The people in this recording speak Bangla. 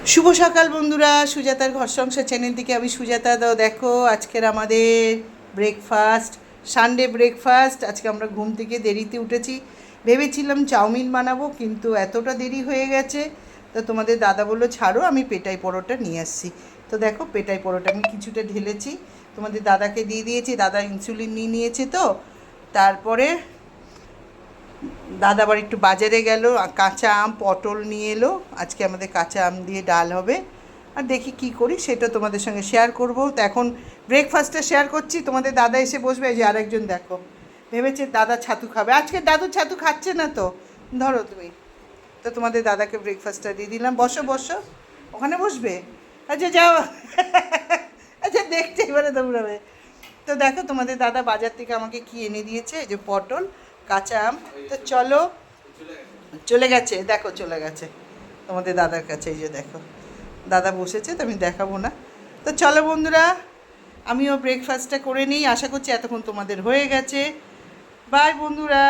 শুভ সকাল বন্ধুরা, সুজাতার ঘর সংসার চ্যানেল থেকে আমি সুজাতা। দাও দেখো আজকের আমাদের ব্রেকফাস্ট, সানডে ব্রেকফাস্ট। আজকে আমরা ঘুম থেকে দেরিতে উঠেছি, ভেবেছিলাম চাউমিন বানাবো কিন্তু এতটা দেরি হয়ে গেছে। তো তোমাদের দাদা বললো ছাড়ো, আমি পেটাই পরোটা নিয়ে আসছি। তো দেখো পেটাই পরোটা আমি কিছুটা ঢেলেছি, তোমাদের দাদাকে দিয়ে দিয়েছি। দাদা ইনসুলিন নিয়ে নিয়েছে। তো তারপরে দাদা আবার একটু বাজারে গেল, কাঁচা আম পটল নিয়ে এলো। আজকে আমাদের কাঁচা আম দিয়ে ডাল হবে। আর দেখি কি করি সেটা তোমাদের সঙ্গে শেয়ার করব। তো এখন ব্রেকফাস্টটা শেয়ার করছি, তোমাদের দাদা এসে বসবে। এই যে আরেকজন দেখো, ভেবেছে দাদা ছাতু খাবে, আজকে দাদু ছাতু খাচ্ছে না। তো ধরো তুমি। তো তোমাদের দাদাকে ব্রেকফাস্টটা দিয়ে দিলাম। বসো বসো, ওখানে বসবে। আচ্ছা যাও। আচ্ছা দেখতে এবারে দৌড়াবে। তো দেখো তোমাদের দাদা বাজার থেকে আমাকে কি এনে দিয়েছে, এই যে পটল, কাঁচা আম। তো চলো, চলে গেছে, দেখো চলে গেছে তোমাদের দাদার কাছে। এই যে দেখো দাদা বসেছে, তো আমি দেখাবো না। তো চলো বন্ধুরা, আমিও ব্রেকফাস্টটা করে নিই। আশা করছি এতক্ষণ তোমাদের হয়ে গেছে। বাই বন্ধুরা।